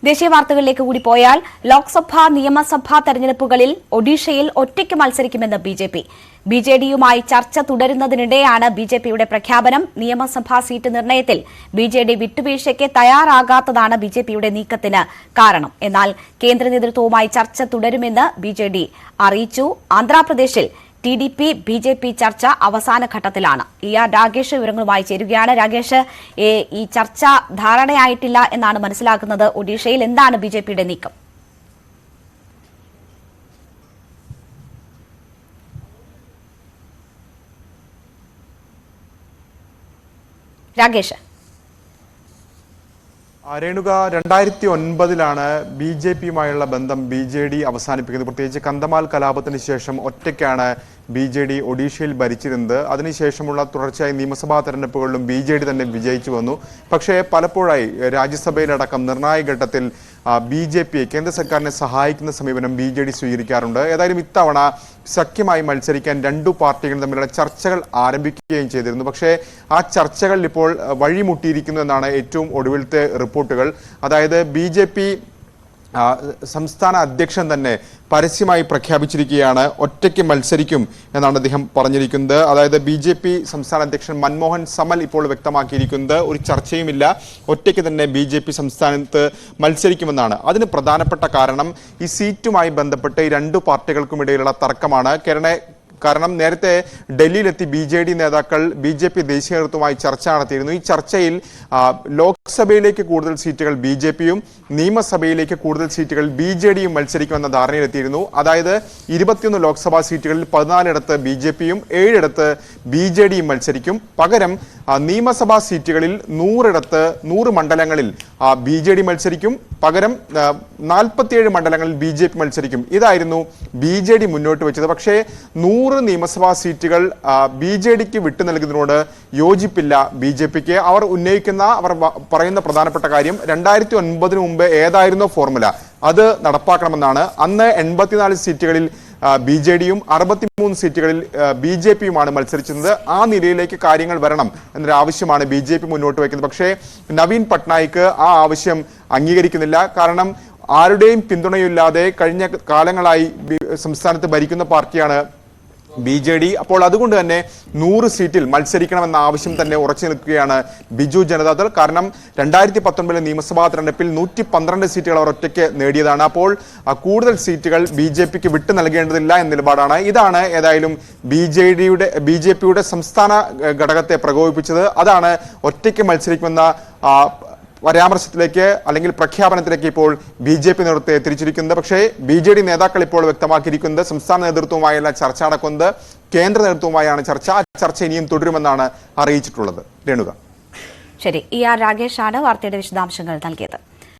ദേശീയ വാർത്തകളിലേക്ക് കൂടി പോയാൽ ലോക്സഭാ നിയമസഭാ തെരഞ്ഞെടുപ്പുകളിൽ ഒഡീഷയിൽ ഒറ്റയ്ക്ക് മത്സരിക്കുമെന്ന് ബിജെപി. ബിജെഡിയുമായി ചർച്ച തുടരുന്നതിനിടെയാണ് ബിജെപിയുടെ പ്രഖ്യാപനം. നിയമസഭാ സീറ്റ് നിർണയത്തിൽ ബിജെഡി വിട്ടുവീഴ്ചയ്ക്ക് തയ്യാറാകാത്തതാണ് ബിജെപിയുടെ നീക്കത്തിന് കാരണം. എന്നാൽ കേന്ദ്ര നേതൃത്വവുമായി ചർച്ച തുടരുമെന്ന് ബിജെഡി അറിയിച്ചു. ആന്ധ്രാപ്രദേശിൽ ടിഡിപി ബിജെപി ചർച്ച അവസാന ഘട്ടത്തിലാണ്. രാകേഷ് വിവരങ്ങളുമായി ചേരുകയാണ്. രാകേഷ്, ഈ ചർച്ച ധാരണയായിട്ടില്ല എന്നാണ് മനസ്സിലാക്കുന്നത്. ഒഡീഷയിൽ എന്താണ് ബിജെപിയുടെ നീക്കം? രാകേഷ്. രേണുക, 2009 ബി ജെ പിയുമായുള്ള ബന്ധം ബി ജെ ഡി അവസാനിപ്പിക്കുന്നത്. പ്രത്യേകിച്ച് കന്ധമാൽ കലാപത്തിന് ശേഷം ഒറ്റയ്ക്കാണ് ബി ജെ ഡി ഒഡീഷയിൽ ഭരിച്ചിരുന്നത്. അതിനുശേഷമുള്ള തുടർച്ചയായ നിയമസഭാ തെരഞ്ഞെടുപ്പുകളിലും ബി ജെ ഡി തന്നെ വിജയിച്ചു വന്നു. പക്ഷേ പലപ്പോഴായി രാജ്യസഭയിലടക്കം നിർണായക ഘട്ടത്തിൽ ബി ജെ പിയെ, കേന്ദ്ര സർക്കാരിനെ സഹായിക്കുന്ന സമീപനം ബി ജെ ഡി സ്വീകരിക്കാറുണ്ട്. ഏതായാലും ഇത്തവണ സഖ്യമായി മത്സരിക്കാൻ രണ്ടു പാർട്ടികളും തമ്മിലുള്ള ചർച്ചകൾ ആരംഭിക്കുകയും ചെയ്തിരുന്നു. പക്ഷേ ആ ചർച്ചകൾ ഇപ്പോൾ വഴിമുട്ടിയിരിക്കുന്നു എന്നാണ് ഏറ്റവും ഒടുവിലത്തെ റിപ്പോർട്ടുകൾ. അതായത് ബി ജെ പി സംസ്ഥാന അധ്യക്ഷൻ തന്നെ പരസ്യമായി പ്രഖ്യാപിച്ചിരിക്കുകയാണ്, ഒറ്റയ്ക്ക് മത്സരിക്കും എന്നാണ് അദ്ദേഹം പറഞ്ഞിരിക്കുന്നത്. അതായത് ബി ജെ പി സംസ്ഥാന അധ്യക്ഷൻ മൻമോഹൻ സമൽ ഇപ്പോൾ വ്യക്തമാക്കിയിരിക്കുന്നത് ഒരു ചർച്ചയുമില്ല, ഒറ്റയ്ക്ക് തന്നെ ബി ജെ പി സംസ്ഥാനത്ത് മത്സരിക്കുമെന്നാണ്. അതിന് പ്രധാനപ്പെട്ട കാരണം ഈ സീറ്റുമായി ബന്ധപ്പെട്ട് ഈ രണ്ടു പാർട്ടികൾക്കുമിടയിലുള്ള തർക്കമാണ്. കാരണം നേരത്തെ ഡൽഹിയിലെത്തി ബി ജെ ഡി നേതാക്കൾ ബി ജെ പി ദേശീയ നേതൃത്വവുമായി ചർച്ച നടത്തിയിരുന്നു. ഈ ചർച്ചയിൽ ലോക്സഭയിലേക്ക് കൂടുതൽ സീറ്റുകൾ ബി ജെ പിയും നിയമസഭയിലേക്ക് കൂടുതൽ സീറ്റുകൾ ബി ജെ ഡിയും മത്സരിക്കുമെന്ന ധാരണയിലെത്തിയിരുന്നു. അതായത് 21 ലോക്സഭാ സീറ്റുകളിൽ 14 ബി ജെ പിയും 7 ബി ജെ ഡിയും മത്സരിക്കും. പകരം നിയമസഭാ സീറ്റുകളിൽ 100 മണ്ഡലങ്ങളിൽ ബി ജെ ഡി മത്സരിക്കും. പകരം 47 മണ്ഡലങ്ങളിൽ ബി ജെ പി മത്സരിക്കും. ഇതായിരുന്നു ബി ജെ ഡി മുന്നോട്ട് വെച്ചത്. പക്ഷേ 100 നിയമസഭാ സീറ്റുകൾ ബി ജെ ഡിക്ക് വിട്ടു നൽകുന്നതിനോട് യോജിപ്പില്ല ബി ജെ പിക്ക്. അവർ പറയുന്ന പ്രധാനപ്പെട്ട കാര്യം 2009 മുമ്പ് ഏതായിരുന്നോ ഫോർമുല അത് നടപ്പാക്കണമെന്നാണ്. അന്ന് 84 സീറ്റുകളിൽ ബി ജെ ഡിയും 63 സീറ്റുകളിൽ ബി ജെ പിയുമാണ് മത്സരിച്ചിരുന്നത്. ആ നിലയിലേക്ക് കാര്യങ്ങൾ വരണം എന്നൊരു ആവശ്യമാണ് ബി ജെ പി മുന്നോട്ട് വയ്ക്കുന്നത്. പക്ഷേ നവീൻ പട്നായിക് ആ ആവശ്യം അംഗീകരിക്കുന്നില്ല. കാരണം ആരുടെയും പിന്തുണയില്ലാതെ കഴിഞ്ഞ കാലങ്ങളായി സംസ്ഥാനത്ത് ഭരിക്കുന്ന പാർട്ടിയാണ് ബി ജെ ഡി. അപ്പോൾ അതുകൊണ്ട് തന്നെ 100 സീറ്റിൽ മത്സരിക്കണമെന്ന ആവശ്യം തന്നെ ഉറച്ചു നിൽക്കുകയാണ് ബിജു ജനതാദൾ. കാരണം 2019 നിയമസഭാ തെരഞ്ഞെടുപ്പിൽ 112 സീറ്റുകൾ അവർ ഒറ്റയ്ക്ക് നേടിയതാണ്. അപ്പോൾ കൂടുതൽ സീറ്റുകൾ ബി ജെ പിക്ക് വിട്ടു നൽകേണ്ടതില്ല എന്ന നിലപാടാണ്. ഇതാണ് ഏതായാലും ബി ജെ പിയുടെ സംസ്ഥാന ഘടകത്തെ പ്രകോപിപ്പിച്ചത്. അതാണ് ഒറ്റയ്ക്ക് മത്സരിക്കുമെന്ന പരാമർശത്തിലേക്ക് അല്ലെങ്കിൽ പ്രഖ്യാപനത്തിലേക്ക് ഇപ്പോൾ ബി ജെ പി നേതൃത്വത്തെ തിരിച്ചിരിക്കുന്നത്. പക്ഷേ ബി ജെ ഡി നേതാക്കൾ ഇപ്പോൾ വ്യക്തമാക്കിയിരിക്കുന്നത് സംസ്ഥാന നേതൃത്വവുമായുള്ള ചർച്ച നടക്കുന്നത് കേന്ദ്ര നേതൃത്വവുമായാണ് ചർച്ച. ആ ചർച്ച ഇനിയും തുടരുമെന്നാണ് അറിയിച്ചിട്ടുള്ളത്. രേണുക. ശരി, രാകേഷാണ് വാർത്തയുടെ വിശദാംശങ്ങൾ നൽകിയത്.